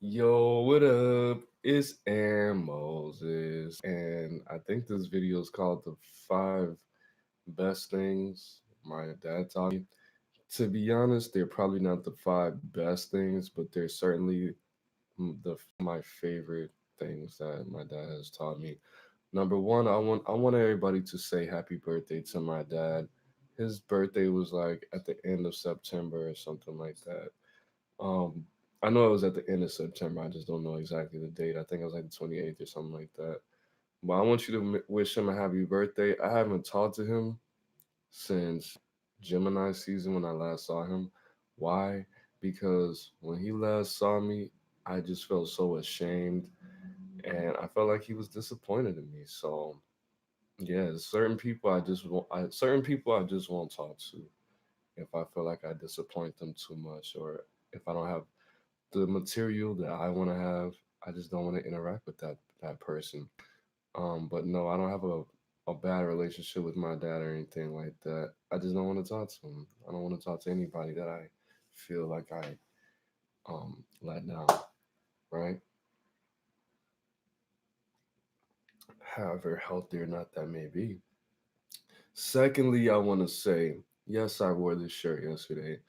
Yo, what up? It's Aaron Moses, and I think this video is called The Five Best Things My Dad Taught Me. To be honest, they're probably not the five best things, but they're certainly the my favorite things that my dad has taught me. Number one, I want everybody to say happy birthday to my dad. His birthday was like at the end of September or something like that. Um, I know it was at the end of September. I just don't know exactly the date. I think it was like the 28th or something like that. But I want you to wish him a happy birthday. I haven't talked to him since Gemini season when I last saw him. Why? Because when he last saw me, I just felt so ashamed and I felt like he was disappointed in me. So yeah, certain people I just won't talk to if I feel like I disappoint them too much or if I don't have the material that I want to have. I just don't want to interact with that person. But no, I don't have a bad relationship with my dad or anything like that. I just don't want to talk to him. I don't want to talk to anybody that I feel like I let down, right? However healthy or not that may be. Secondly, I want to say, yes, I wore this shirt yesterday,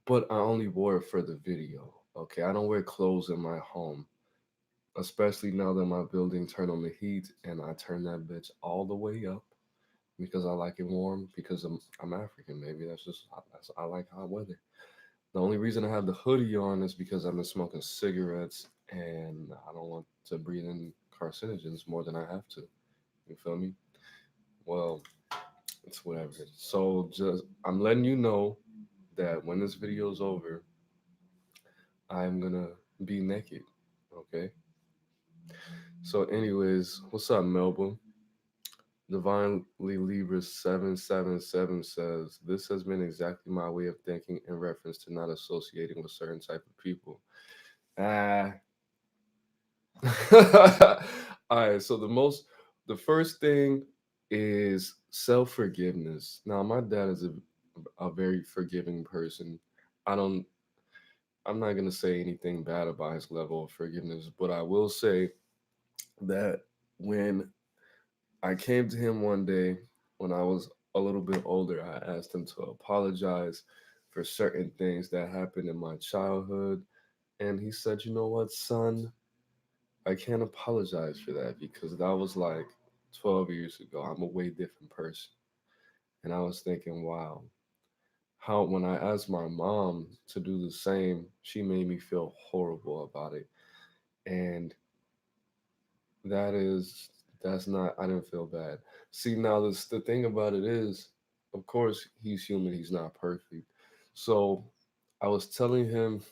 but I only wore it for the video. Okay, I don't wear clothes in my home, especially now that my building turned on the heat and I turned that bitch all the way up because I like it warm because I'm African. Maybe I like hot weather. The only reason I have the hoodie on is because I've been smoking cigarettes and I don't want to breathe in carcinogens more than I have to. You feel me? Well, it's whatever. So just I'm letting you know that when this video is over, I'm gonna be naked. Okay. So, anyways, what's up, Melbourne? Divinely Libra 777 says, this has been exactly my way of thinking in reference to not associating with certain type of people. Ah. All right, so the first thing is self-forgiveness. Now, my dad is a very forgiving person. I don't I'm not going to say anything bad about his level of forgiveness, but I will say that when I came to him one day when I was a little bit older. I asked him to apologize for certain things that happened in my childhood. And he said, you know what, son? I can't apologize for that because that was like 12 years ago. I'm a way different person. And I was thinking, wow, how when I asked my mom to do the same, she made me feel horrible about it. And that is that's not I didn't feel bad. See now this the thing about it is, of course he's human, he's not perfect. So I was telling him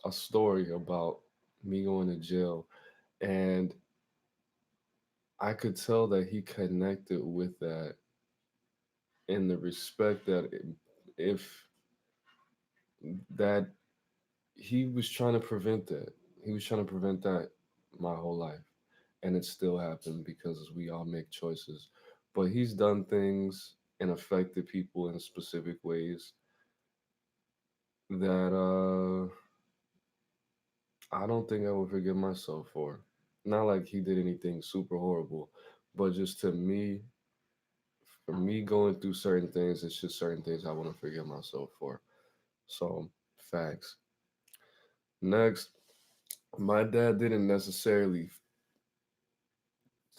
a story about me going to jail and I could tell that he connected with that in the respect that if that he was trying to prevent that. He was trying to prevent that my whole life. And it still happened because we all make choices. But he's done things and affected people in specific ways that I don't think I would forgive myself for. Not like he did anything super horrible, but just to me, for me going through certain things, it's just certain things I want to forgive myself for. So, facts. Next, my dad didn't necessarily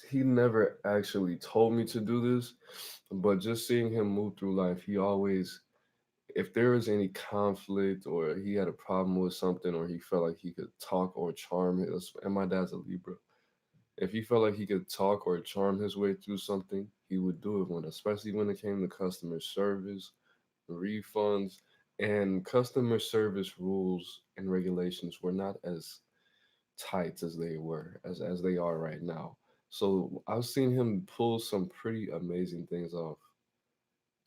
he never actually told me to do this, but just seeing him move through life, he always, if there was any conflict or he had a problem with something or he felt like he could talk or charm his, and my dad's a Libra, if he felt like he could talk or charm his way through something, he would do it when, especially when it came to customer service, refunds, and customer service rules and regulations were not as tight as they were as they are right now. So I've seen him pull some pretty amazing things off,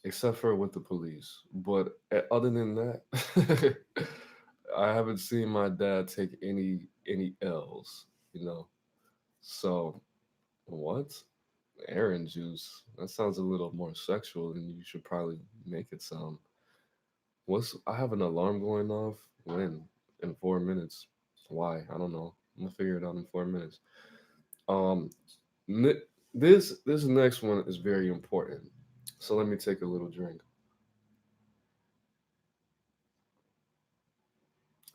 except for with the police. But other than that, I haven't seen my dad take any L's. You know. So what? Aaron juice. That sounds a little more sexual than you should probably make it sound. What's I have an alarm going off when in 4 minutes. Why? I don't know. I'm gonna figure it out in 4 minutes. Um, this next one is very important. So let me take a little drink.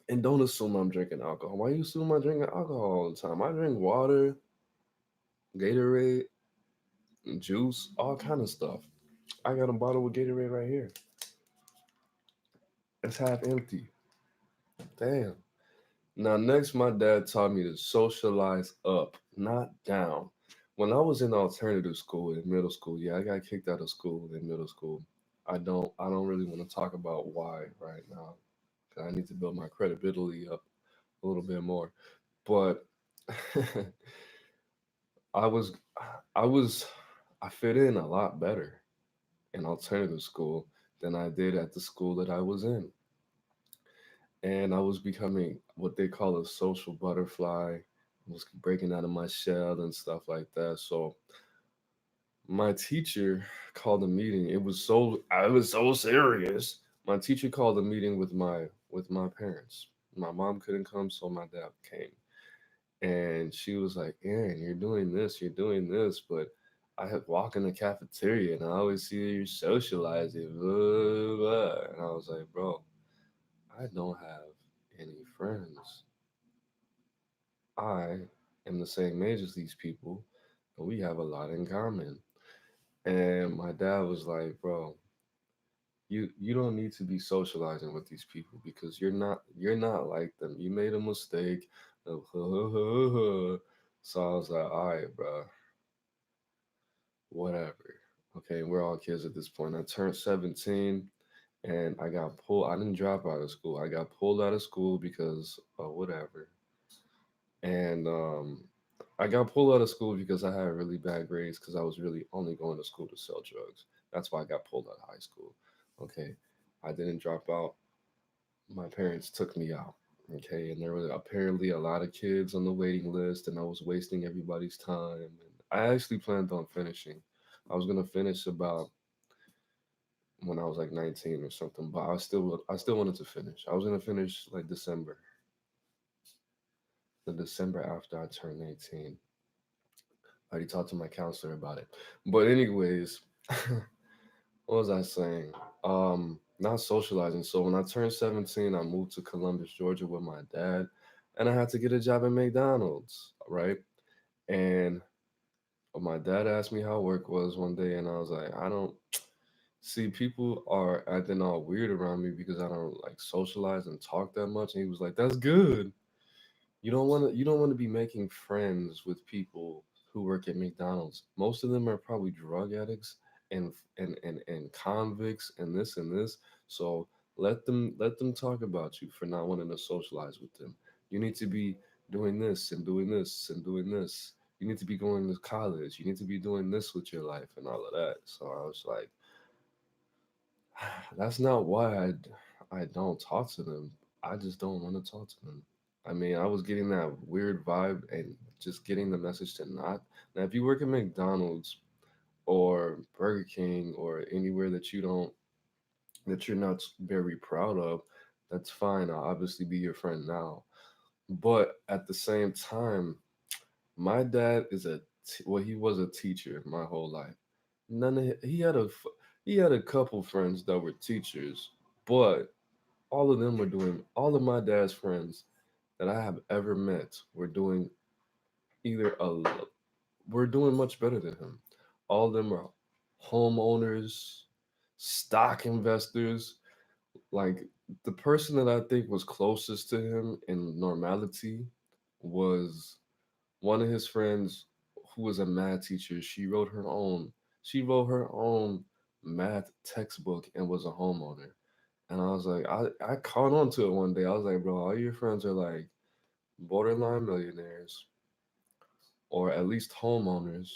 And don't assume I'm drinking alcohol. Why you assume I'm drinking alcohol all the time? I drink water, Gatorade, juice, all kind of stuff. I got a bottle of Gatorade right here. It's half empty. Damn. Now, next, my dad taught me to socialize up, not down. When I was in alternative school in middle school, yeah, I got kicked out of school in middle school. I don't really want to talk about why right now. 'Cause I need to build my credibility up a little bit more. But I was, I was, I fit in a lot better in alternative school than I did at the school that I was in. And I was becoming what they call a social butterfly. I was breaking out of my shell and stuff like that. So my teacher called a meeting. I was so serious. My teacher called a meeting with my parents. My mom couldn't come, so my dad came. And she was like, Aaron, you're doing this, but I had walk in the cafeteria and I always see you socializing. Blah, blah, blah. And I was like, bro, I don't have any friends. I am the same age as these people, and we have a lot in common. And my dad was like, bro, you don't need to be socializing with these people because you're not like them. You made a mistake. So I was like, all right, bro, whatever. Okay, we're all kids at this point. I turned 17 and I got pulled. I didn't drop out of school. I got pulled out of school because whatever. And I got pulled out of school because I had really bad grades because I was really only going to school to sell drugs. That's why I got pulled out of high school. Okay, I didn't drop out. My parents took me out. Okay, and there were apparently a lot of kids on the waiting list, and I was wasting everybody's time. And I actually planned on finishing. I was gonna finish about when I was like 19 or something, but I still wanted to finish. I was gonna finish like December, the December after I turned 18. I already talked to my counselor about it. But anyways, what was I saying? Not socializing. So when I turned 17, I moved to Columbus, Georgia with my dad, and I had to get a job at McDonald's, right? And my dad asked me how work was one day, and I was like, I don't see people are acting all weird around me because I don't like socialize and talk that much. And he was like, that's good. You don't want to be making friends with people who work at McDonald's. Most of them are probably drug addicts and convicts and this and this. So let them talk about you for not wanting to socialize with them. You need to be doing this and doing this and doing this. You need to be going to college. You need to be doing this with your life and all of that. So I was like, that's not why I don't talk to them. I just don't want to talk to them. I mean, I was getting that weird vibe and just getting the message to not. Now, if you work at McDonald's or Burger King or anywhere that you're not very proud of, that's fine. I'll obviously be your friend now. But at the same time, my dad well, he was a teacher my whole life. He had a couple friends that were teachers, but all of my dad's friends that I have ever met either a were doing much better than him. All of them are homeowners, stock investors. Like the person that I think was closest to him in normality was one of his friends who was a math teacher. She wrote her own math textbook and was a homeowner. And I was like, I caught on to it one day. I was like, bro, all your friends are like borderline millionaires or at least homeowners,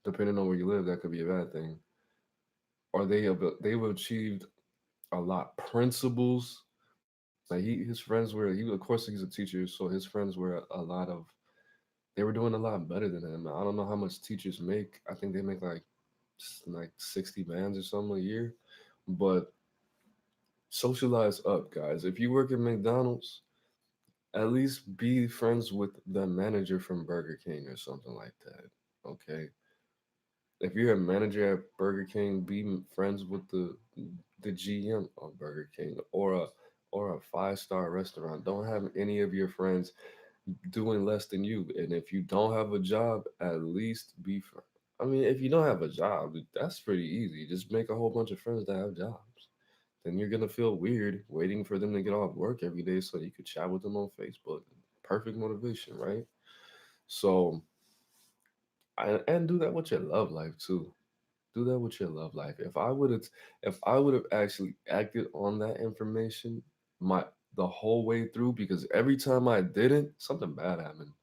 depending on where you live, that could be a bad thing. Or they've achieved a lot. Principals, like his friends of course he's a teacher, so his friends were they were doing a lot better than him. I don't know how much teachers make. I think they make like 60 bands or something a year. But socialize up, guys. If you work at McDonald's, At least be friends with the manager from Burger King or something like that. Okay. If you're a manager at Burger King, be friends with the GM of Burger King or a five-star restaurant. Don't have any of your friends doing less than you. And if you don't have a job, at least be. I mean, if you don't have a job, that's pretty easy. Just make a whole bunch of friends that have jobs. Then you're gonna feel weird waiting for them to get off work every day so you could chat with them on Facebook. Perfect motivation, right? So, and do that with your love life too. Do that with your love life. If I would have actually acted on that information my the whole way through, because every time I didn't, something bad happened.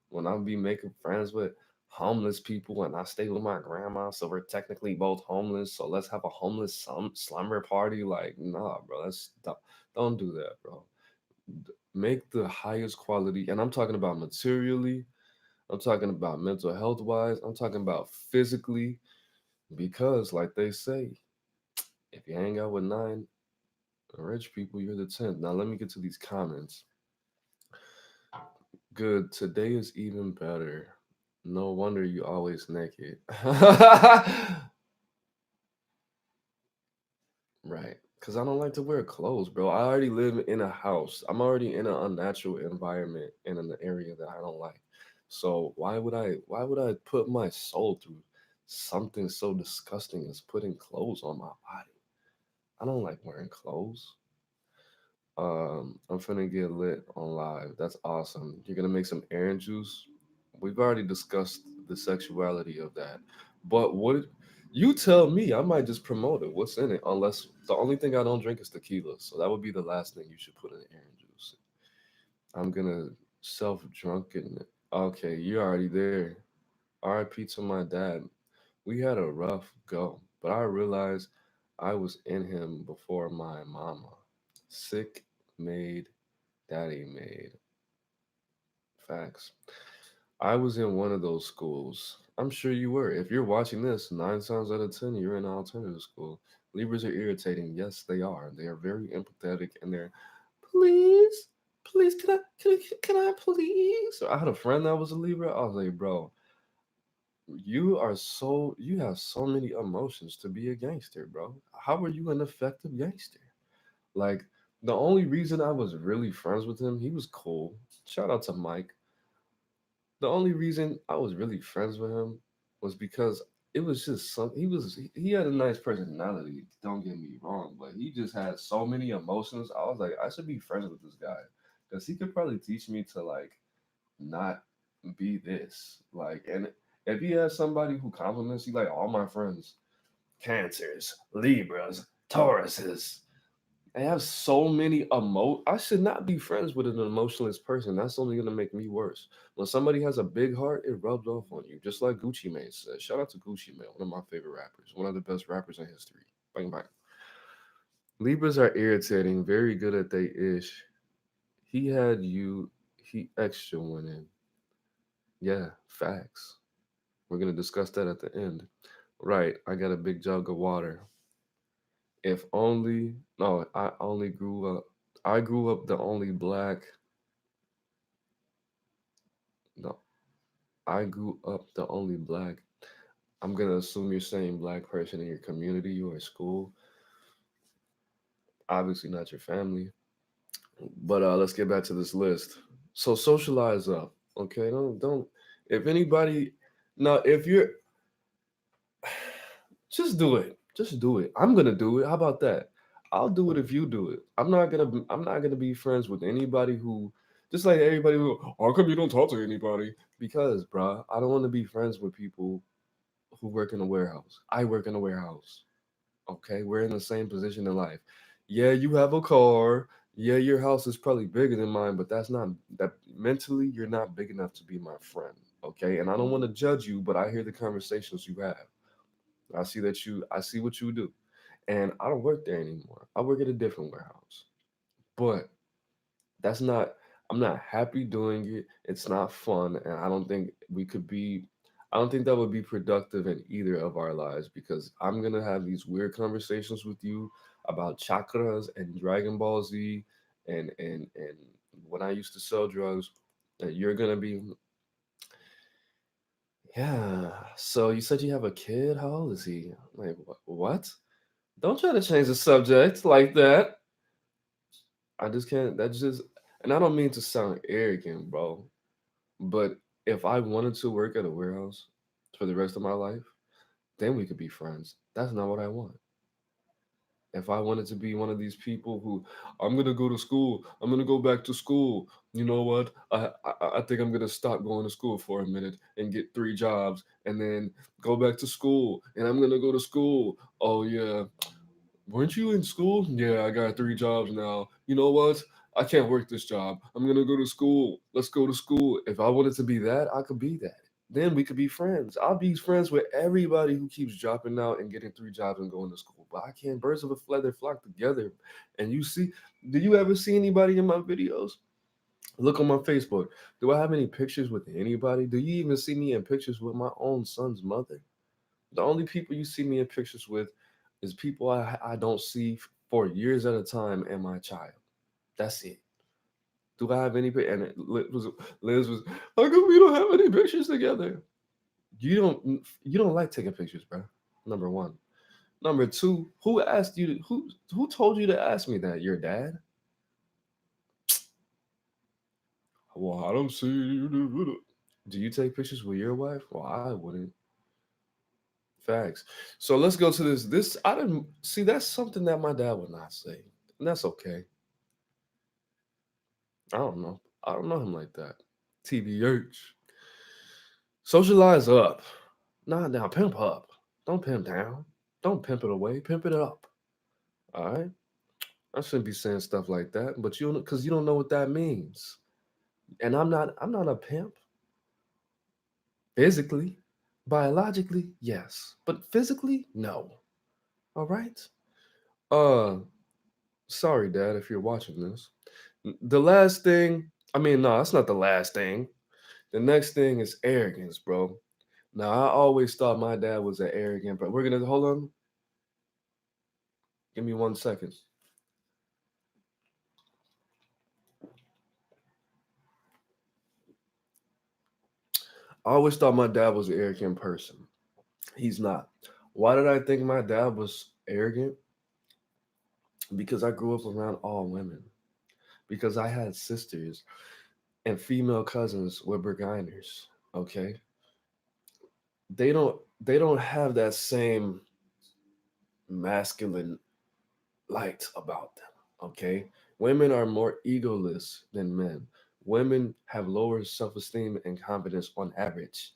When I be making friends with homeless people and I stay with my grandma, so we're technically both homeless. So let's have a homeless slumber party. Like, nah, bro, don't do that, bro. Make the highest quality, and I'm talking about materially. I'm talking about mental health wise. I'm talking about physically, because, like they say, if you hang out with nine rich people, you're the 10th. Now, let me get to these comments. Good. Today is even better. No wonder you always naked. Right. Because I don't like to wear clothes, bro. I already live in a house. I'm already in an unnatural environment in an area that I don't like. So why would I put my soul through something so disgusting as putting clothes on my body? I don't like wearing clothes. I'm finna get lit on live. That's awesome. You're gonna make some orange juice. We've already discussed the sexuality of that. But what you tell me, I might just promote it. What's in it? Unless the only thing I don't drink is tequila. So that would be the last thing you should put in orange juice. I'm gonna self drunken. Okay, you're already there. RIP to my dad. We had a rough go, but I realized I was in him before my mama. Sick made, daddy made. Facts. I was in one of those schools. I'm sure you were. If you're watching this, 9 times out of 10, you're in an alternative school. Libras are irritating. Yes, they are. They are very empathetic, and they're, please, please, can I please? So I had a friend that was a Libra. I was like, bro, you have so many emotions to be a gangster, bro. How are you an effective gangster? Like, the only reason I was really friends with him, he was cool. Shout out to Mike. The only reason I was really friends with him was because it was just some he had a nice personality, don't get me wrong, but he just had so many emotions. I was like, I should be friends with this guy. Because he could probably teach me to like not be this. Like, and if he has somebody who compliments you, like all my friends, Cancers, Libras, Tauruses. I have so many I should not be friends with an emotionless person. That's only gonna make me worse. When somebody has a big heart, it rubs off on you. Just like Gucci Mane said. Shout out to Gucci Mane, one of my favorite rappers, one of the best rappers in history. Bang bang. Libras are irritating, very good at they ish. He had you, he extra went in. Yeah, facts. We're gonna discuss that at the end. Right, I got a big jug of water. If only no, I grew up the only black no I grew up the only black. I'm gonna assume you're saying black person in your community or school. Obviously not your family. But let's get back to this list. So socialize up. Okay, don't if anybody now if you're just do it. Just do it. I'm gonna do it. How about that? I'll do it if you do it. I'm not gonna be friends with anybody who just like everybody who, how come you don't talk to anybody? Because, bruh, I don't want to be friends with people who work in a warehouse. I work in a warehouse. Okay, we're in the same position in life. Yeah, you have a car. Yeah, your house is probably bigger than mine, but that's not that mentally you're not big enough to be my friend. Okay, and I don't want to judge you, but I hear the conversations you have. I see what you do. And I don't work there anymore. I work at a different warehouse. But that's not I'm not happy doing it. It's not fun, and I don't think that would be productive in either of our lives, because I'm going to have these weird conversations with you about chakras and Dragon Ball Z and when I used to sell drugs, that you're gonna be, yeah. So you said you have a kid. How old is he? Like what? Don't try to change the subject like that. I just can't. That's just, and I don't mean to sound arrogant, bro. But if I wanted to work at a warehouse for the rest of my life, then we could be friends. That's not what I want. If I wanted to be one of these people who, I'm gonna go to school, I'm gonna go back to school. You know what? I think I'm gonna stop going to school for a minute and get 3 jobs, and then go back to school. And I'm gonna go to school. Oh yeah, weren't you in school? Yeah, I got 3 jobs now. You know what? I can't work this job. I'm gonna go to school. Let's go to school. If I wanted to be that, I could be that. Then we could be friends. I'll be friends with everybody who keeps dropping out and getting 3 jobs and going to school. But I can't. Birds of a feather flock together. And you see, do you ever see anybody in my videos? Look on my Facebook. Do I have any pictures with anybody? Do you even see me in pictures with my own son's mother? The only people you see me in pictures with is people I don't see for years at a time and my child. That's it. Do I have any? And Liz was, how come we don't have any pictures together? You don't like taking pictures, bro. Number one. Number two, who asked you? Who told you to ask me that? Your dad? Well, I don't see you. Do you take pictures with your wife? Well, I wouldn't. Facts. So let's go to this. This I didn't see. That's something that my dad would not say, and that's okay. I don't know. I don't know him like that. TBH. Socialize up. Nah, now pimp up. Don't pimp down. Don't pimp it away. Pimp it up. All right. I shouldn't be saying stuff like that, but you don't, because you don't know what that means. And I'm not a pimp. Physically, biologically, yes, but physically, no. All right. Uh, sorry, Dad, if you're watching this. The last thing. I mean, no, that's not the last thing. The next thing is arrogance, bro. Now, I always thought my dad was an arrogant, but we're gonna hold on. Give me 1 second. I always thought my dad was an arrogant person. He's not. Why did I think my dad was arrogant? Because I grew up around all women. Because I had sisters and female cousins were beguiners. Okay, they don't have that same masculine light about them. Okay, women are more egoless than men. Women have lower self-esteem and confidence on average,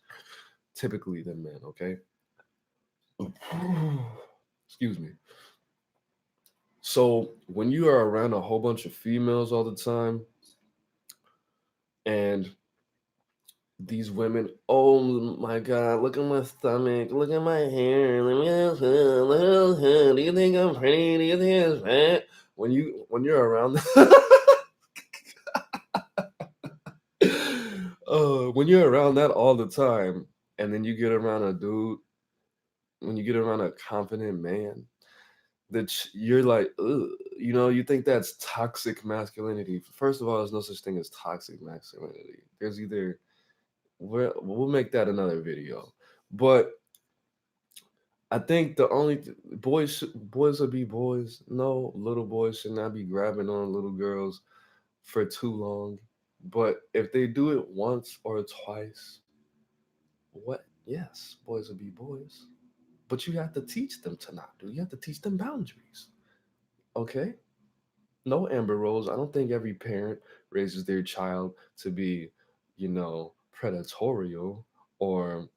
typically than men. Okay, excuse me. So when you are around a whole bunch of females all the time, and these women, oh my god, look at my stomach, look at my hair, look at do you think I'm pretty? Do you think it's fat? When you're around when you're around that all the time, and then you get around a dude, when you get around a confident man, that you're like, ugh, you think that's toxic masculinity. First of all, there's no such thing as toxic masculinity. There's either, we'll make that another video. But I think the only boys will be boys. No, little boys should not be grabbing on little girls for too long. But if they do it once or twice, what? Yes, boys will be boys. But you have to teach them to not do. You have to teach them boundaries. Okay? No Amber Rose. I don't think every parent raises their child to be, predatorial or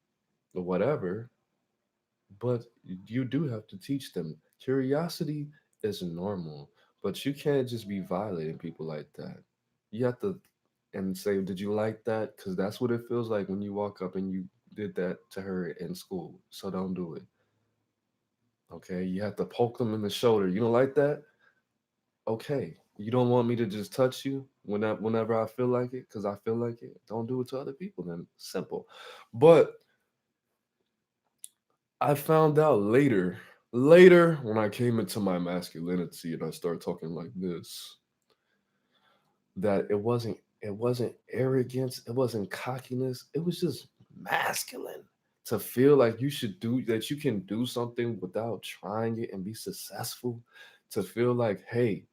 whatever. But you do have to teach them. Curiosity is normal, but you can't just be violating people like that. You have to and say, "Did you like that?" Because that's what it feels like when you walk up and you did that to her in school. So don't do it. Okay? You have to poke them in the shoulder. You don't like that? Okay. You don't want me to just touch you whenever I feel like it because I feel like it. Don't do it to other people. Then simple. But I found out later when I came into my masculinity and I started talking like this. that it wasn't arrogance, it wasn't cockiness, it was just masculine to feel like you should do that, you can do something without trying it and be successful, to feel like, hey,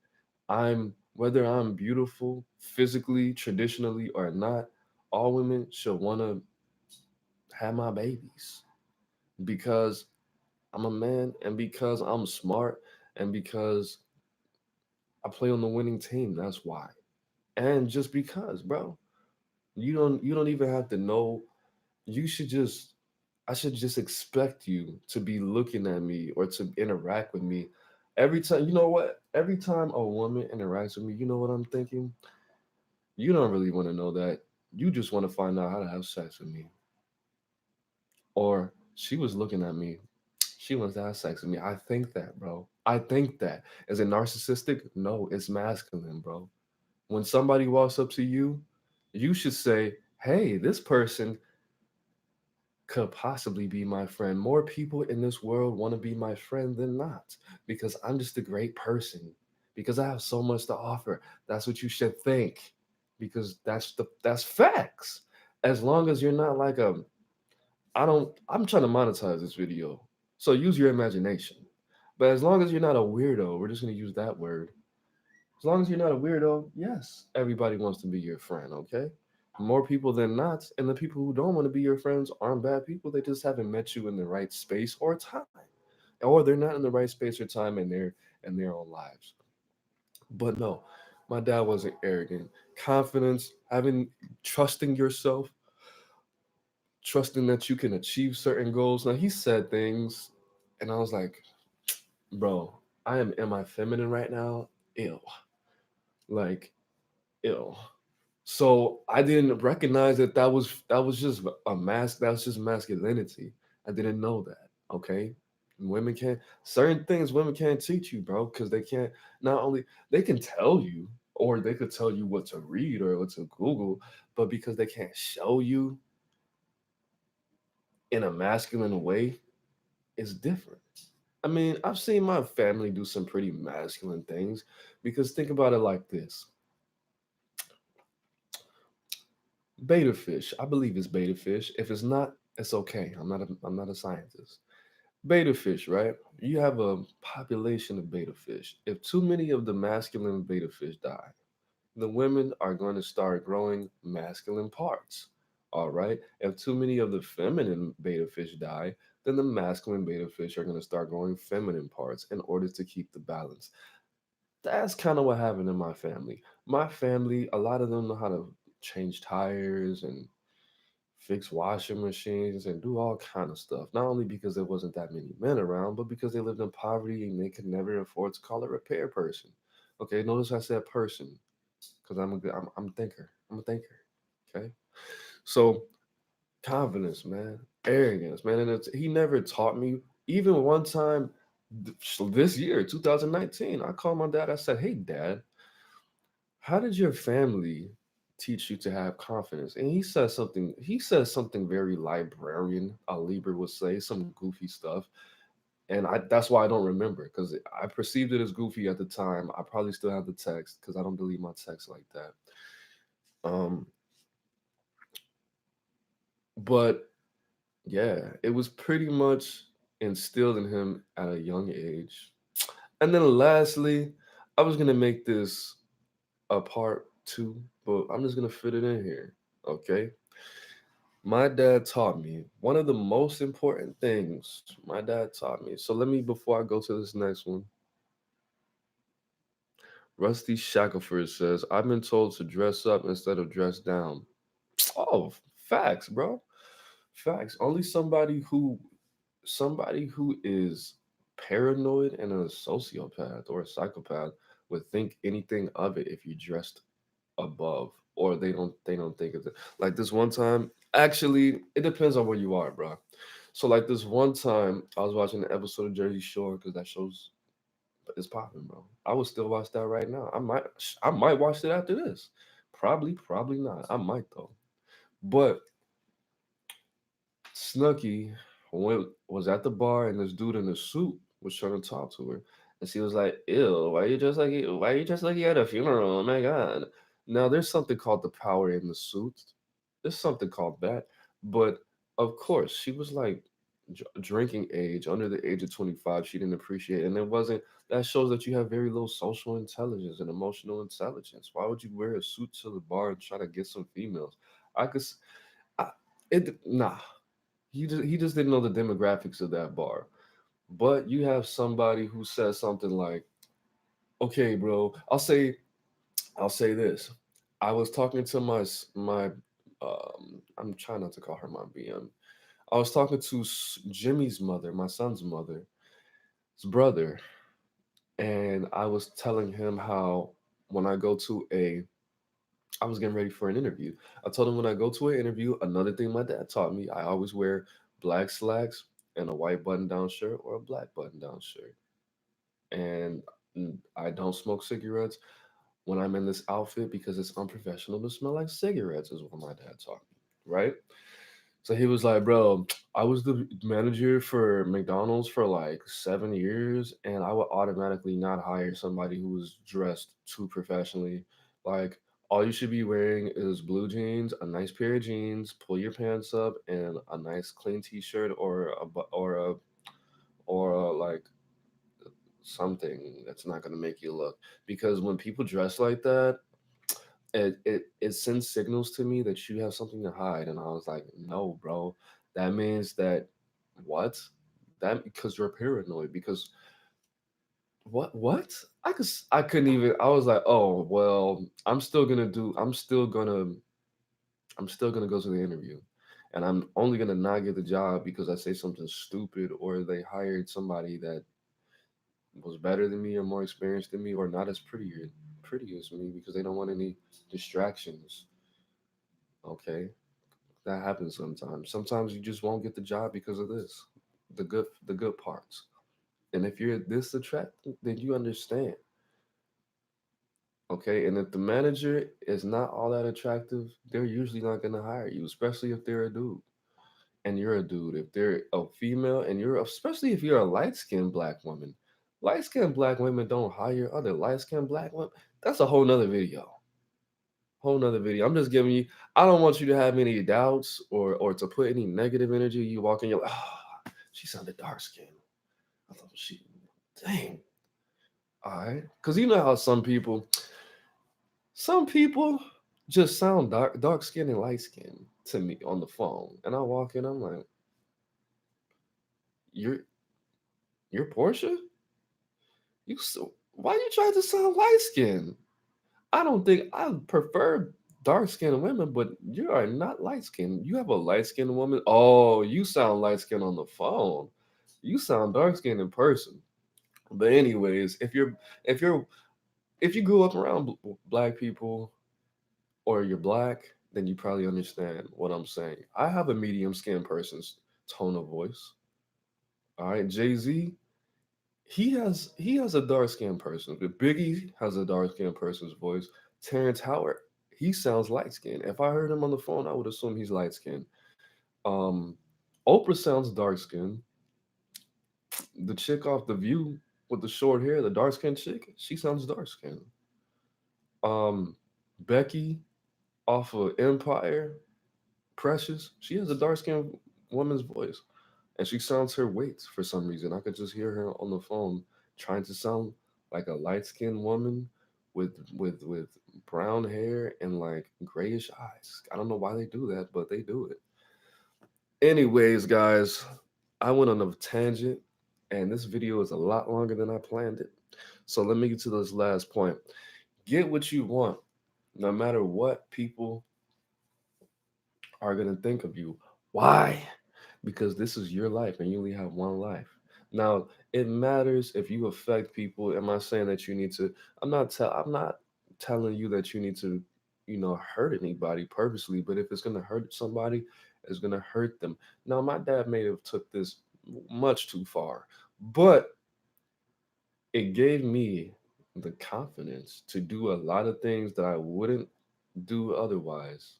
I'm whether I'm beautiful physically, traditionally or not, all women should want to have my babies because I'm a man and because I'm smart and because I play on the winning team. That's why. And just because, bro, you don't even have to know. You should just I should just expect you to be looking at me or to interact with me every time. You know what? Every time a woman interacts with me, you know what I'm thinking? You don't really want to know that. You just want to find out how to have sex with me. Or she was looking at me. She wants to have sex with me. I think that, bro. I think that. Is it narcissistic? No, it's masculine, bro. When somebody walks up to you, you should say, hey, this person could possibly be my friend. More people in this world want to be my friend than not because I'm just a great person, because I have so much to offer. That's what you should think because that's facts. As long as you're not like I'm trying to monetize this video. So use your imagination. But as long as you're not a weirdo, we're just going to use that word. As long as you're not a weirdo, yes, everybody wants to be your friend, okay? More people than not, and the people who don't want to be your friends aren't bad people. They just haven't met you in the right space or time. Or they're not in the right space or time in their own lives. But no, my dad wasn't arrogant. Confidence, having trusting yourself, trusting that you can achieve certain goals. Now he said things and I was like, bro, am I feminine right now? Ew. Like, ew. So I didn't recognize that was just a mask. That was just masculinity. I didn't know that. Okay, women can't certain things women can't teach you, bro, because they can't. Not only they can tell you, or they could tell you what to read or what to Google, but because they can't show you in a masculine way, it's different. I mean, I've seen my family do some pretty masculine things because think about it like this: beta fish. I believe it's beta fish. If it's not, it's okay. I'm not a scientist. Beta fish, right? You have a population of beta fish. If too many of the masculine beta fish die, the women are going to start growing masculine parts. All right. If too many of the feminine beta fish die, then the masculine beta fish are going to start growing feminine parts in order to keep the balance. That's kind of what happened in my family. My family, a lot of them know how to change tires and fix washing machines and do all kind of stuff. Not only because there wasn't that many men around, but because they lived in poverty and they could never afford to call a repair person. Okay, notice I said person because I'm a thinker. I'm a thinker. Okay, so confidence, man, arrogance, man, and he never taught me. Even one time this year, 2019, I called my dad. I said, "Hey, Dad, how did your family teach you to have confidence?" And he says something very librarian, a Libra would say, some goofy stuff. And that's why I don't remember, because I perceived it as goofy at the time. I probably still have the text because I don't delete my text like that. Um, but yeah, it was pretty much instilled in him at a young age. And then lastly, I was gonna make this a part two, but I'm just gonna fit it in here. Okay. My dad taught me one of the most important things my dad taught me. So let me, before I go to this next one, Rusty Shackelford says, I've been told to dress up instead of dress down. Oh, facts, bro. Facts. Only somebody who is paranoid and a sociopath or a psychopath would think anything of it if you dressed above, or they don't think of it. Like this one time, actually, it depends on where you are, bro. So like this one time, I was watching an episode of Jersey Shore because that show's it's popping, bro. I would still watch that right now. I might watch it after this. Probably not. I might though. But Snooky was at the bar and this dude in a suit was trying to talk to her. And she was like, ew, why you just like you at a funeral? Oh my god. Now, there's something called the power in the suit. There's something called that. But of course, she was like drinking age, under the age of 25. She didn't appreciate it. And it wasn't, that shows that you have very low social intelligence and emotional intelligence. Why would you wear a suit to the bar and try to get some females? I could, I, nah. He just didn't know the demographics of that bar. But you have somebody who says something like, "Okay, bro, I'll say this. I was talking to my I'm trying not to call her my BM. I was talking to Jimmy's mother, my son's mother, his brother, and I was telling him how when I go to a I was getting ready for an interview. I told him when I go to an interview, another thing my dad taught me, I always wear black slacks and a white button-down shirt or a black button-down shirt. And I don't smoke cigarettes when I'm in this outfit because it's unprofessional to smell like cigarettes, is what my dad taught me, right? So he was like, "Bro, I was the manager for McDonald's for like 7 years, and I would automatically not hire somebody who was dressed too professionally. Like, all you should be wearing is blue jeans, a nice pair of jeans, pull your pants up, and a nice clean T-shirt or a like something that's not gonna make you look. Because when people dress like that, it sends signals to me that you have something to hide." And I was like, "No, bro, that means that what? That because you're paranoid. Because what? I couldn't even. I was like, oh well, I'm still gonna go to the interview, and I'm only gonna not get the job because I say something stupid or they hired somebody that was better than me or more experienced than me or not as pretty as me because they don't want any distractions." Okay, that happens sometimes. Sometimes you just won't get the job because of this, the good parts. And if you're this attractive, then you understand. Okay, and if the manager is not all that attractive, they're usually not gonna hire you, especially if they're a dude and you're a dude. If they're a female and especially if you're a light skinned black woman, light skinned black women don't hire other light skinned black women. That's a whole nother video. Whole nother video. I'm just giving you. I don't want you to have any doubts or to put any negative energy. You walk in, you're like, oh, she sounded dark skinned. I thought she, dang, all right. Because you know how some people just sound dark skinned and light skinned to me on the phone, and I walk in, I'm like, you're you're Portia. Why you trying to sound light skinned? I don't think I prefer dark skinned women, but you are not light skinned. You have a light skinned woman. Oh, you sound light skinned on the phone. You sound dark skinned in person. But anyways, if you're if you grew up around black people or you're black, then you probably understand what I'm saying. I have a medium skinned person's tone of voice. All right, Jay Z, he has a dark skinned person. But Biggie has a dark skinned person's voice. Terrence Howard, he sounds light skinned. If I heard him on the phone, I would assume he's light skinned. Um, Oprah sounds dark skinned. The chick off The View with the short hair, the dark skinned chick, she sounds dark skinned. Um, Becky off of Empire, Precious, she has a dark skinned woman's voice, and she sounds her weight for some reason. I could just hear her on the phone trying to sound like a light skinned woman with brown hair and like grayish eyes. I don't know why they do that, but they do it. Anyways, guys, I went on a tangent, and this video is a lot longer than I planned it. So let me get to this last point. Get what you want, no matter what people are going to think of you. Why? Because this is your life and you only have one life. Now, it matters if you affect people. Am I saying that you need to I'm not telling you that you need to, hurt anybody purposely, but if it's going to hurt somebody, it's going to hurt them. Now, my dad may have took this much too far, but it gave me the confidence to do a lot of things that I wouldn't do otherwise.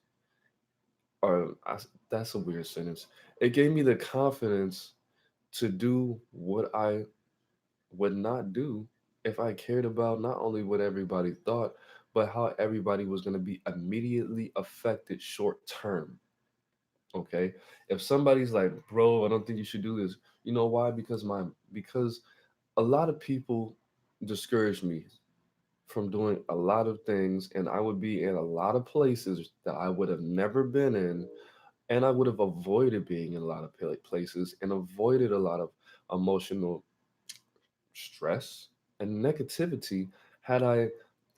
That's a weird sentence. It gave me the confidence to do what I would not do if I cared about not only what everybody thought, but how everybody was going to be immediately affected short term. Okay, if somebody's like, bro, I don't think you should do this, you know why? Because a lot of people discourage me from doing a lot of things, and I would be in a lot of places that I would have never been in, and I would have avoided being in a lot of places and avoided a lot of emotional stress and negativity had I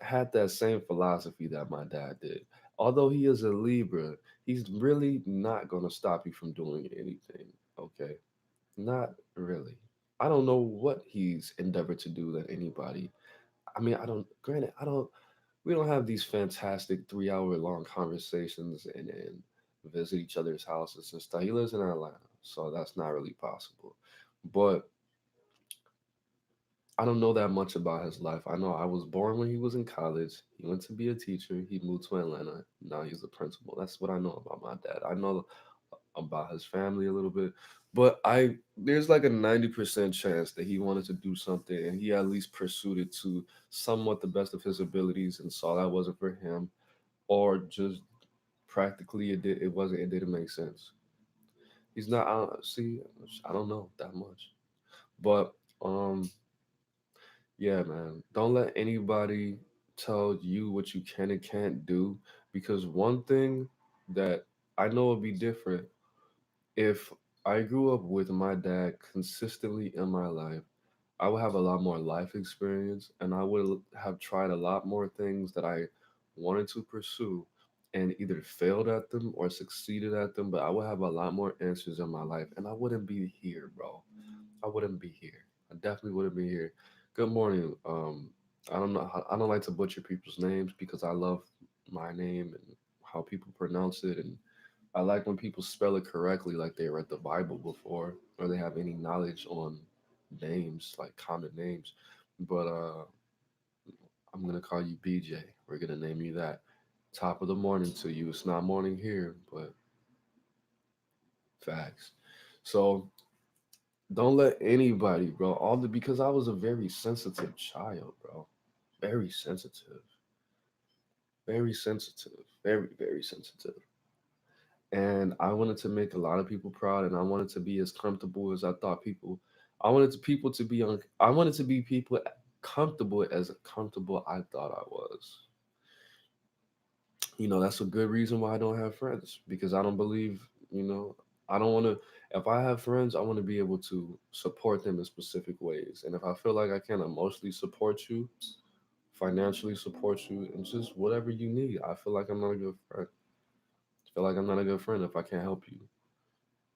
had that same philosophy that my dad did. Although he is a Libra, he's really not going to stop you from doing anything, okay? Not really. I don't know what he's endeavored to do that anybody. I mean, I don't, granted, I don't, we don't have these fantastic 3 hour long conversations and visit each other's houses and stuff. He lives in Atlanta, so that's not really possible. But I don't know that much about his life. I know I was born when he was in college. He went to be a teacher. He moved to Atlanta. Now he's a principal. That's what I know about my dad. I know about his family a little bit, but I there's like a 90% chance that he wanted to do something and he at least pursued it to somewhat the best of his abilities and saw that wasn't for him, or just practically it didn't make sense. He's not. I don't, see, I don't know that much, but um. Yeah, man. Don't let anybody tell you what you can and can't do, because one thing that I know would be different if I grew up with my dad consistently in my life. I would have a lot more life experience and I would have tried a lot more things that I wanted to pursue and either failed at them or succeeded at them, but I would have a lot more answers in my life and I wouldn't be here, bro. I wouldn't be here. I definitely wouldn't be here. Good morning. I don't know. I don't like to butcher people's names because I love my name and how people pronounce it, and I like when people spell it correctly, like they read the Bible before, or they have any knowledge on names, like common names. But I'm gonna call you BJ. We're gonna name you that. Top of the morning to you. It's not morning here, but facts. So don't let anybody, bro. All the because I was a very sensitive child, bro. Very sensitive. Very sensitive. Very sensitive. And I wanted to make a lot of people proud, and I wanted to be as comfortable as I thought people. People to be on. I wanted to be people comfortable as comfortable I thought I was. That's a good reason why I don't have friends, because I don't believe. I don't want to. If I have friends, I want to be able to support them in specific ways. And if I feel like I can emotionally support you, financially support you, and just whatever you need, I feel like I'm not a good friend. I feel like I'm not a good friend if I can't help you.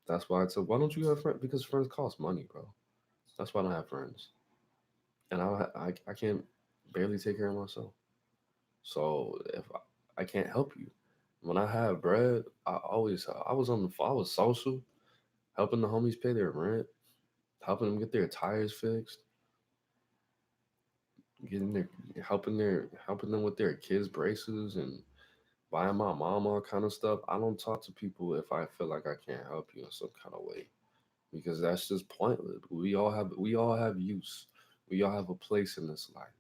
That's why I said, why don't you have friends? Because friends cost money, bro. That's why I don't have friends, and I can't barely take care of myself. So if I can't help you, when I have bread, I was on the I was social, helping the homies pay their rent, helping them get their tires fixed, getting their helping them with their kids braces and buying my mom all kind of stuff. I don't talk to people if I feel like I can't help you in some kind of way, because that's just pointless. We all have use. We all have a place in this life.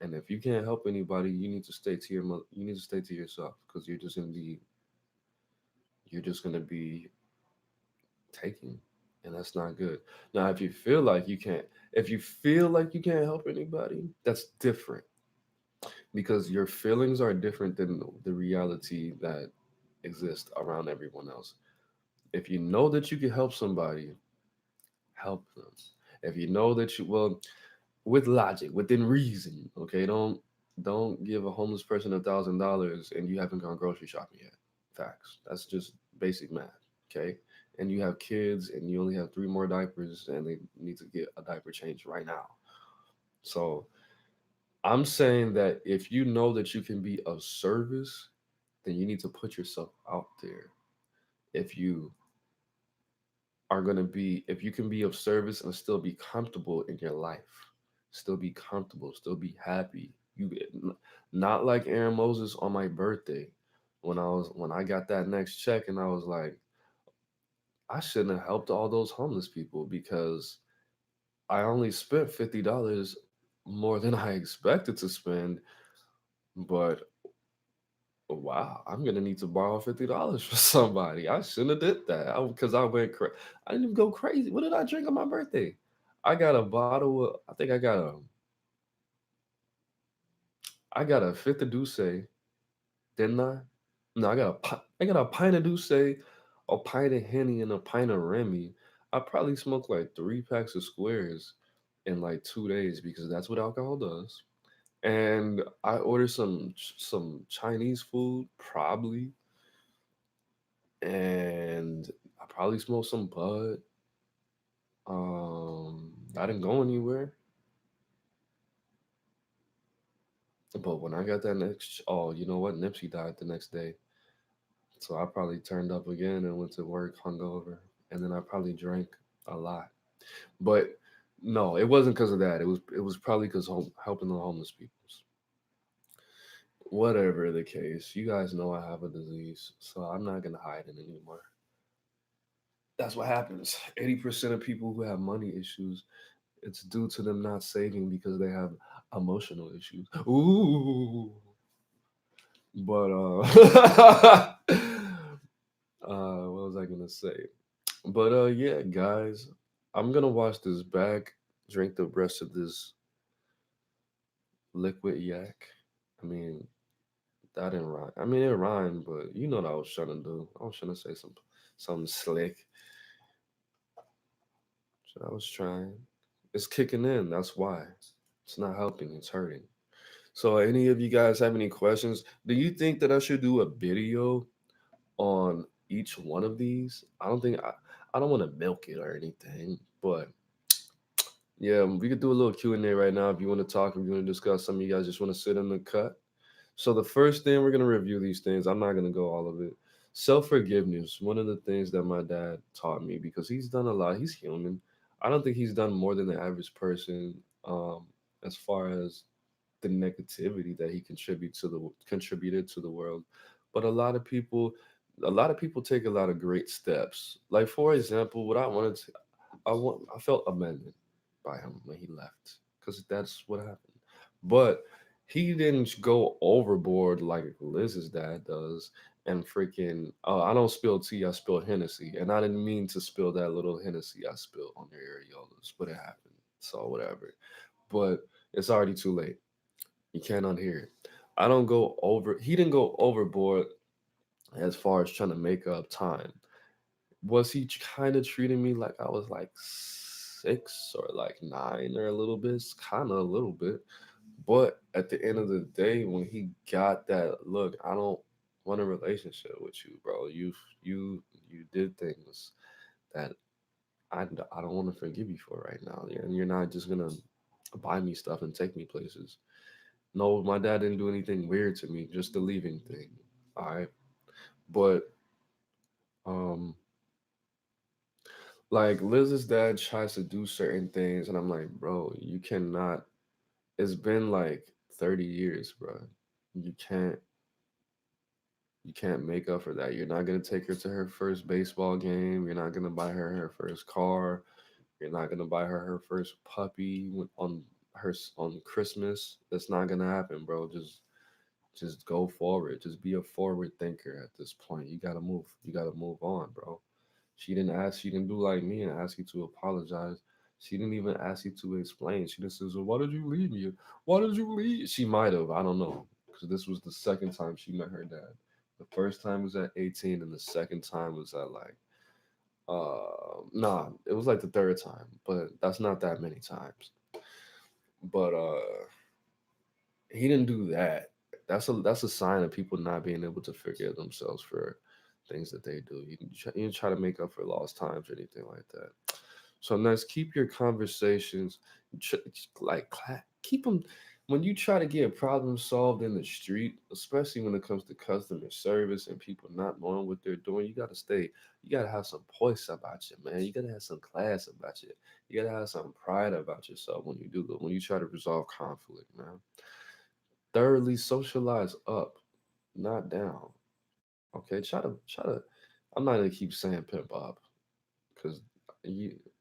And if you can't help anybody, you need to stay to yourself, because you're just gonna be taking, and that's not good. Now, if you feel like you can't help anybody, that's different, because your feelings are different than the reality that exists around everyone else. If you know that you can help somebody, help them. If you know that you well, with logic, within reason, okay, don't give a homeless person $1,000 and you haven't gone grocery shopping yet. Facts. That's just basic math. Okay. And you have kids and you only have three more diapers and they need to get a diaper change right now. So I'm saying that if you know that you can be of service, then you need to put yourself out there. If you if you can be of service and still be comfortable in your life, still be comfortable, still be happy. Not like Aaron Moses on my birthday when I got that next check and I was like, I shouldn't have helped all those homeless people because I only spent $50 more than I expected to spend, But wow, I'm gonna need to borrow $50 from somebody. I shouldn't have did that because I went crazy. I didn't even go crazy. What did I drink on my birthday? I got a bottle of. I think I got a fifth of Douce, didn't I? No, I got a pint of Douce, a pint of Henny, and a pint of Remy. I probably smoked like 3 packs of squares in like 2 days because that's what alcohol does. And I ordered some Chinese food, probably, and I probably smoked some bud. I didn't go anywhere, but when I got that next, oh, you know what? Nipsey died the next day, so I probably turned up again and went to work hungover, and then I probably drank a lot. But no, it wasn't because of that. It was probably because helping the homeless people. Whatever the case, you guys know I have a disease, so I'm not gonna hide it anymore. That's what happens. 80% of people who have money issues, it's due to them not saving because they have emotional issues. Ooh, but what was I gonna say? But yeah, guys, I'm gonna wash this back, drink the rest of this liquid yak. I mean, that didn't rhyme. I mean, it rhymed, but you know what I was trying to do. I was trying to say something slick. So I was trying. It's kicking in. That's why. It's not helping. It's hurting. So, any of you guys have any questions? Do you think that I should do a video on each one of these? I don't want to milk it or anything, but yeah, we could do a little Q&A right now if you want to talk, if you want to discuss something, you guys just want to sit in the cut. So the first thing we're gonna review these things. I'm not gonna go all of it. Self forgiveness. One of the things that my dad taught me because he's done a lot. He's human. I don't think he's done more than the average person as far as the negativity that he contributed to the world. But a lot of people take a lot of great steps. Like for example, what I wanted to, I felt abandoned by him when he left because that's what happened. But he didn't go overboard like Liz's dad does and freaking. I don't spill tea, I spill Hennessy, and I didn't mean to spill that little Hennessy I spilled on your areolas, but it happened. So whatever. But it's already too late. You can't unhear it. I don't go over. He didn't go overboard as far as trying to make up time. Was he kind of treating me like I was like 6 or like 9 or a little bit? Kind of a little bit. But at the end of the day, when he got that look, I don't want a relationship with you, bro. You did things that I don't want to forgive you for right now. And you're not just gonna buy me stuff and take me places. No, my dad didn't do anything weird to me, just the leaving thing. All right. But um like Liz's dad tries to do certain things and I'm like, bro, you cannot. It's been like 30 years, bro. You can't you can't make up for that. You're not gonna take her to her first baseball game. You're not gonna buy her her first car. You're not gonna buy her her first puppy on Christmas. That's not gonna happen, bro. Just go forward. Just be a forward thinker at this point. You gotta move. You gotta move on, bro. She didn't do like me and ask you to apologize. She didn't even ask you to explain. She just says, well, why did you leave me? Why did you leave? She might have. I don't know. Because this was the second time she met her dad. The first time was at 18, and the second time was at like, nah, it was like the third time, but that's not that many times. But he didn't do that. That's a sign of people not being able to forgive themselves for things that they do. You try to make up for lost times or anything like that. So next, keep your conversations keep them when you try to get problems solved in the street, especially when it comes to customer service and people not knowing what they're doing. You gotta have some poise about you, man. You gotta have some class about you. You gotta have some pride about yourself when you try to resolve conflict, man. Thoroughly socialize up, not down. Okay, try to. I'm not gonna keep saying pimp up because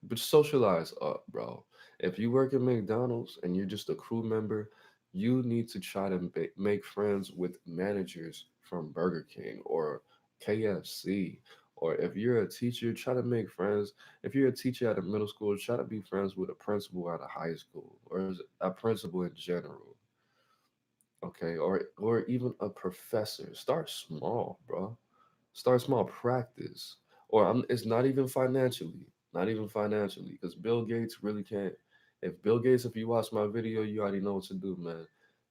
but socialize up, bro. If you work at McDonald's and you're just a crew member, You need to try to make friends with managers from Burger King or KFC. Or if you're a teacher, try to make friends. If you're a teacher at a middle school, try to be friends with a principal at a high school or a principal in general. Okay, or even a professor. Start small, bro. Start small. Practice. Or it's not even financially. Not even financially, because Bill Gates really can't. If Bill Gates, if you watch my video, you already know what to do, man.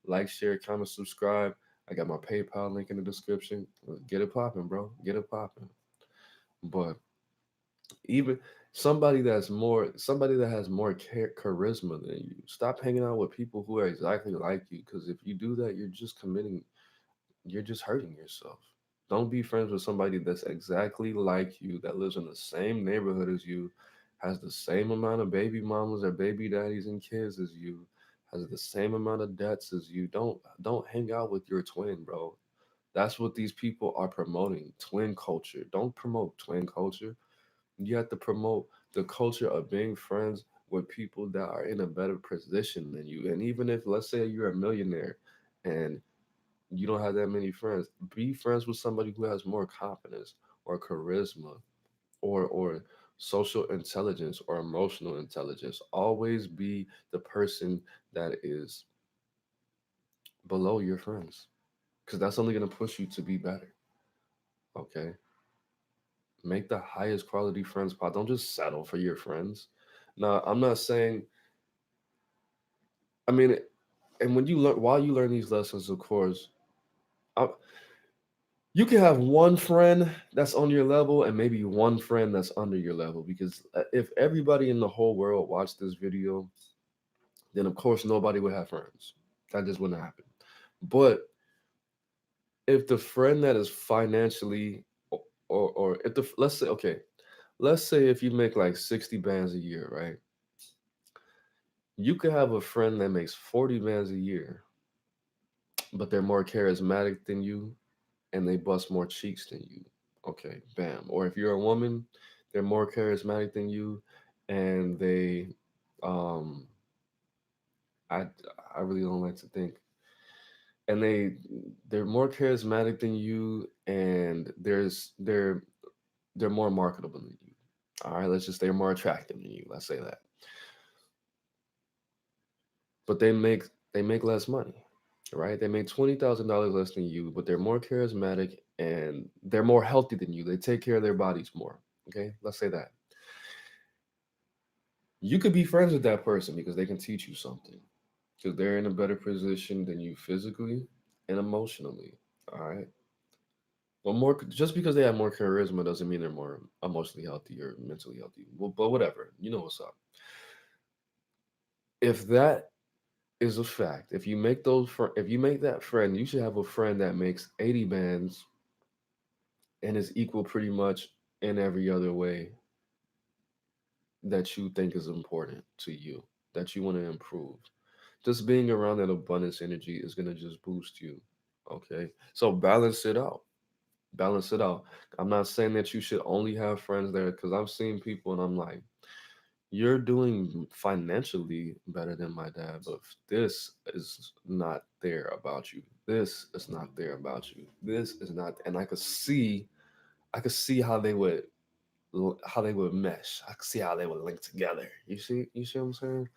Like, share, comment, subscribe. I got my PayPal link in the description. Get it popping, bro. Get it popping. But even somebody that has more charisma than you. Stop hanging out with people who are exactly like you. Because if you do that, you're just hurting yourself. Don't be friends with somebody that's exactly like you, that lives in the same neighborhood as you, has the same amount of baby mamas or baby daddies and kids as you, has the same amount of debts as you. Don't hang out with your twin, bro. That's what these people are promoting, twin culture. Don't promote twin culture. You have to promote the culture of being friends with people that are in a better position than you. And even if, let's say, you're a millionaire and you don't have that many friends, be friends with somebody who has more confidence or charisma or social intelligence or emotional intelligence. Always be the person that is below your friends, because that's only going to push you to be better. Okay, make the highest quality friends possible. Don't just settle for your friends. Now, I'm not saying, I mean, and when you learn, while you learn these lessons, of course, I, you can have one friend that's on your level and maybe one friend that's under your level, because if everybody in the whole world watched this video, then of course nobody would have friends. That just wouldn't happen. But if the friend that is financially, or if the, let's say, okay, let's say if you make like 60 bands a year, right? You could have a friend that makes 40 bands a year, but they're more charismatic than you and they bust more cheeks than you. Okay, bam. Or if you're a woman, they're more charismatic than you and um I I really don't like to think, and they're more charismatic than you and they're more marketable than you. All right, let's just, they're more attractive than you. Let's say that. But they make less money, right? They make $20,000 less than you, but they're more charismatic and they're more healthy than you. They take care of their bodies more. Okay, let's say that. You could be friends with that person because they can teach you something, because they're in a better position than you physically and emotionally. All right. Well, more, just because they have more charisma doesn't mean they're more emotionally healthy or mentally healthy. Well, but whatever, you know what's up. If that is a fact, if you make that friend, you should have a friend that makes 80 bands and is equal pretty much in every other way that you think is important to you, that you want to improve. Just being around that abundance energy is gonna just boost you. Okay, so balance it out. Balance it out. I'm not saying that you should only have friends there, because I've seen people and I'm like, you're doing financially better than my dad, but this is not there about you. This is not there about you. This is not, and I could see how they would mesh. I could see how they would link together. You see what I'm saying?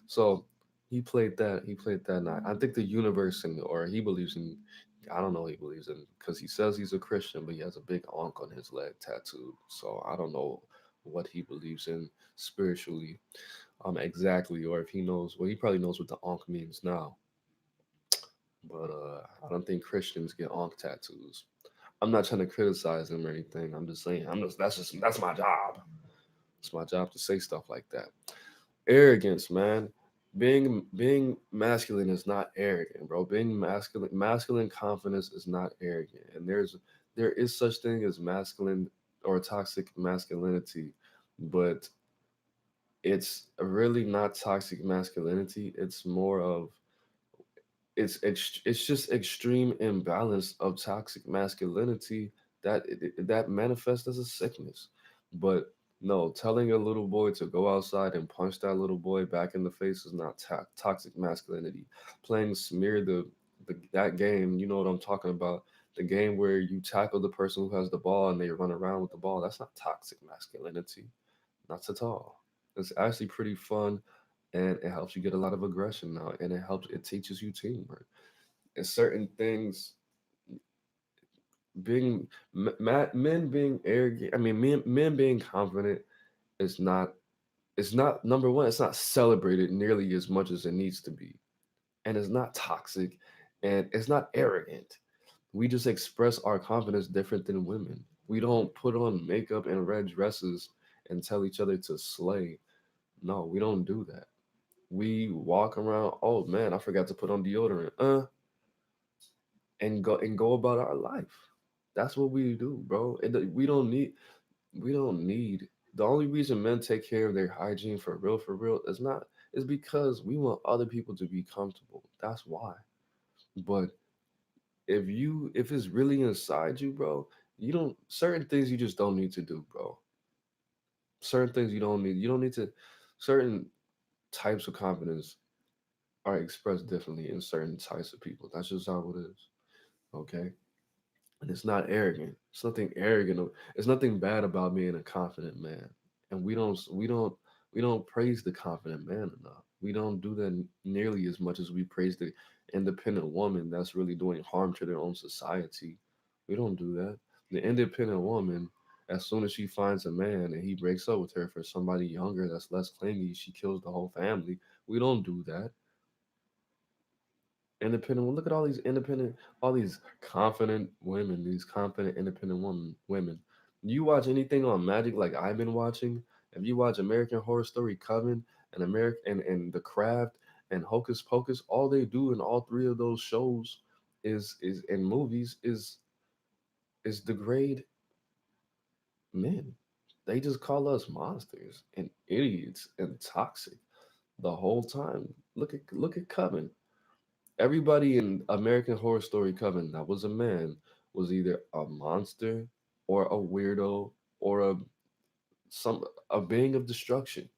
So he played that night. I think the universe, and or he believes in, I don't know what he believes in, because he says he's a Christian, but he has a big ankh on his leg tattooed. So I don't know what he believes in spiritually, exactly, or if he knows. Well, he probably knows what the ankh means now, but I don't think Christians get ankh tattoos. I'm not trying to criticize him or anything. I'm just saying, that's my job. It's my job to say stuff like that. Arrogance, man. Being masculine is not arrogant, bro. Being masculine confidence is not arrogant. And there is such thing as masculine or toxic masculinity, but it's really not toxic masculinity. It's more of, it's just extreme imbalance of toxic masculinity that manifests as a sickness. But No, telling a little boy to go outside and punch that little boy back in the face is not toxic masculinity. Playing smear the that game, you know what I'm talking about. The game where you tackle the person who has the ball and they run around with the ball. That's not toxic masculinity. Not at all. It's actually pretty fun, and it helps you get a lot of aggression now, and it teaches you teamwork. And certain things being men being arrogant. I mean, men being confident is not. It's not number one. It's not celebrated nearly as much as it needs to be, and it's not toxic, and it's not arrogant. We just express our confidence different than women. We don't put on makeup and red dresses and tell each other to slay. No, we don't do that. We walk around. Oh man, I forgot to put on deodorant. And go about our life. That's what we do, bro. We don't need the only reason men take care of their hygiene for real is because we want other people to be comfortable. That's why. But if it's really inside you, bro, you don't certain things you just don't need to do, bro. Certain things you don't need to certain types of confidence are expressed differently in certain types of people. That's just how it is. Okay? And it's not arrogant. It's nothing arrogant. It's nothing bad about being a confident man. And we don't praise the confident man enough. We don't do that nearly as much as we praise the independent woman that's really doing harm to their own society. We don't do that. The independent woman, as soon as she finds a man and he breaks up with her for somebody younger that's less clingy, she kills the whole family. We don't do that. Independent. Look at all these confident women, these confident, independent women. You watch anything on Magic like I've been watching? If you watch American Horror Story, Coven, and and The Craft and Hocus Pocus, all they do in all three of those shows is in movies is degrade men. They just call us monsters and idiots and toxic the whole time. Look at Coven. Everybody in American Horror Story Coven that was a man was either a monster or a weirdo or a being of destruction.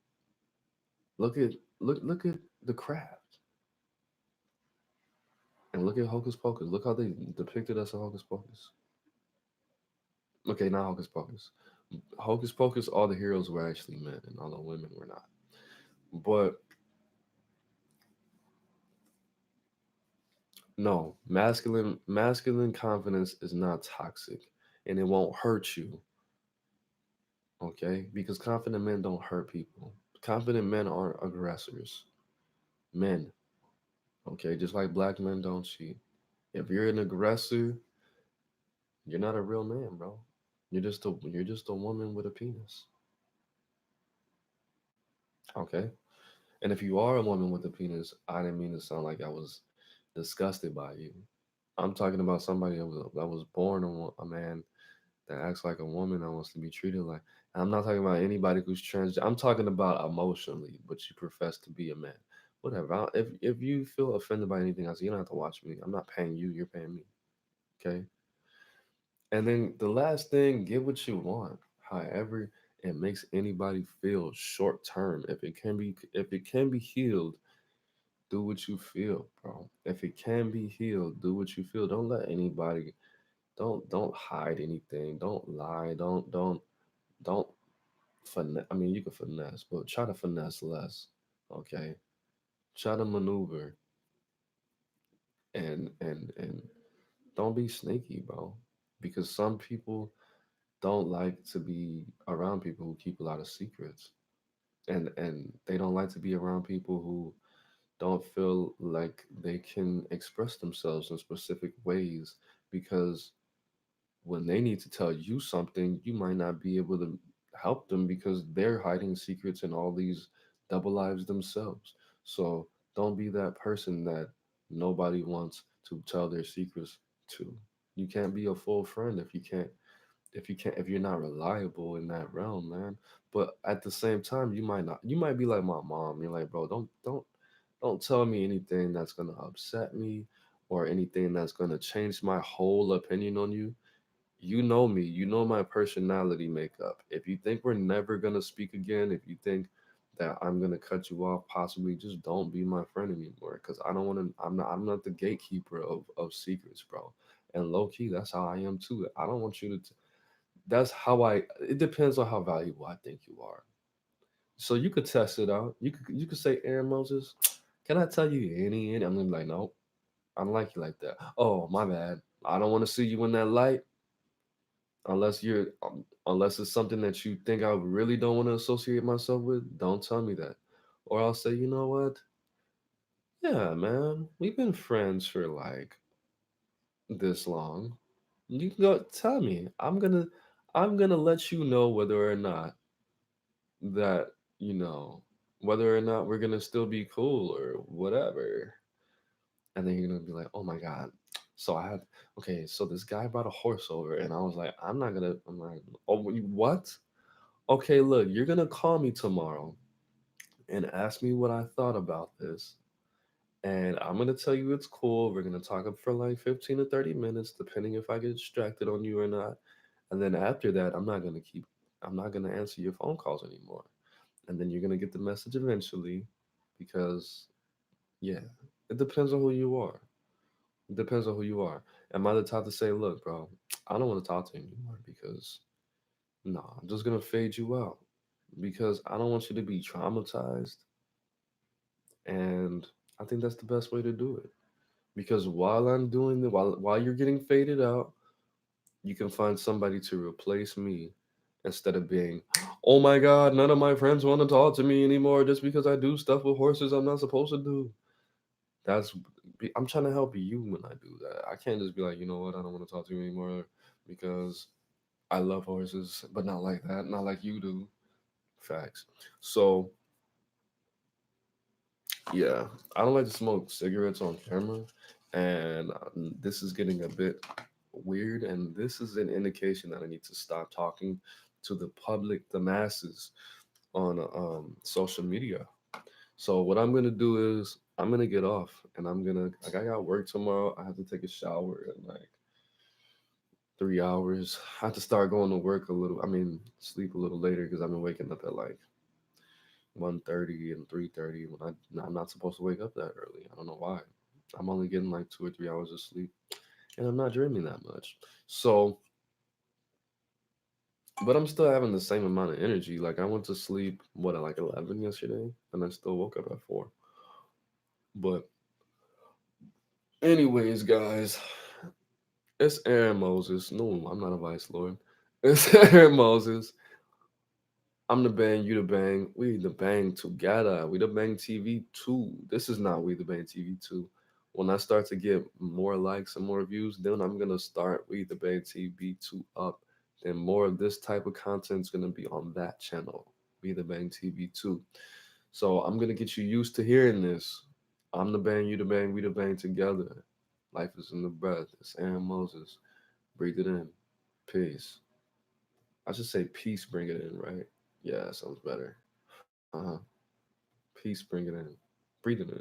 Look at the craft and look at Hocus Pocus. Look how they depicted us in Hocus Pocus. Okay, not Hocus Pocus. Hocus Pocus, all the heroes were actually men and all the women were not. But no, masculine confidence is not toxic and it won't hurt you, okay? Because confident men don't hurt people. Confident men aren't aggressors. Men, okay? Just like black men don't cheat. If you're an aggressor, you're not a real man, bro. You're just a woman with a penis. Okay? And if you are a woman with a penis, I didn't mean to sound like I was disgusted by you. I'm talking about somebody that was born a man that acts like a woman that wants to be treated like. And I'm not talking about anybody who's trans. I'm talking about emotionally, but you profess to be a man. Whatever. If you feel offended by anything else, you don't have to watch me. I'm not paying you. You're paying me. Okay. And then the last thing, get what you want. However, it makes anybody feel short term. If it can be healed, do what you feel, bro. If it can be healed, do what you feel. Don't let anybody. Don't hide anything. Don't lie. Don't finesse. I mean, you can finesse, but try to finesse less. Okay, try to maneuver and don't be sneaky, bro. Because some people don't like to be around people who keep a lot of secrets, and they don't like to be around people who don't feel like they can express themselves in specific ways because when they need to tell you something, you might not be able to help them because they're hiding secrets and all these double lives themselves. So don't be that person that nobody wants to tell their secrets to. You can't be a full friend if you're not reliable in that realm, man. But at the same time, you might be like my mom. You're like, bro, don't tell me anything that's gonna upset me or anything that's gonna change my whole opinion on you You know me, you know my personality makeup. If you think we're never gonna speak again, if you think that I'm gonna cut you off, possibly just don't be my friend anymore. Cause I don't wanna I'm not the gatekeeper of secrets, bro. And low key, that's how I am too. I don't want you to that's how I it depends on how valuable I think you are. So you could test it out. You could say, Aaron Moses, can I tell you any? I'm gonna be like, no, I don't like you like that. Oh, my bad. I don't want to see you in that light unless it's something that you think I really don't want to associate myself with. Don't tell me that, or I'll say, you know what? Yeah, man, we've been friends for like this long. You can go tell me. I'm gonna let you know whether or not that you know whether or not we're gonna still be cool or whatever. And then you're gonna be like, oh my god. So I had okay, so this guy brought a horse over, and I was like, I'm like, oh what? Okay, look, you're gonna call me tomorrow and ask me what I thought about this. And I'm gonna tell you it's cool. We're gonna talk up for like 15 to 30 minutes, depending if I get distracted on you or not. And then after that, I'm not gonna answer your phone calls anymore. And then you're gonna get the message eventually because yeah, it depends on who you are. It depends on who you are. Am I the type to say, look, bro, I don't want to talk to you anymore because no, I'm just gonna fade you out because I don't want you to be traumatized. And I think that's the best way to do it. Because while I'm doing it, while you're getting faded out, you can find somebody to replace me instead of being, oh my God, none of my friends want to talk to me anymore just because I do stuff with horses I'm not supposed to do. That's I'm trying to help you when I do that. I can't just be like, you know what, I don't want to talk to you anymore because I love horses, but not like that, not like you do. Facts. So yeah, I don't like to smoke cigarettes on camera, and this is getting a bit weird. And this is an indication that I need to stop talking to the public, the masses, on social media. So what I'm gonna do is I'm gonna get off, and I'm gonna like I got work tomorrow. I have to take a shower in like 3 hours. I have to start going to work a little. I mean, sleep a little later because I've been waking up at like 1:30 and 3:30 when I'm not supposed to wake up that early. I don't know why. I'm only getting like 2 or 3 hours of sleep, and I'm not dreaming that much. So, but I'm still having the same amount of energy. Like I went to sleep what at like 11 yesterday, and I still woke up at 4. But anyways, guys, it's Aaron Moses. No, I'm not a vice lord. It's Aaron Moses. I'm the bang, you the bang. We the bang together. We the bang TV 2. This is not We the Bang TV 2. When I start to get more likes and more views, then I'm gonna start We the Bang TV 2 up. Then more of this type of content is gonna be on that channel, We the Bang TV 2. So I'm gonna get you used to hearing this. I'm the bang, you the bang, we the bang together. Life is in the breath. It's Aaron Moses. Breathe it in. Peace. I should say peace, bring it in, right? Yeah, that sounds better. Uh huh. Peace, bring it in. Breathe it in.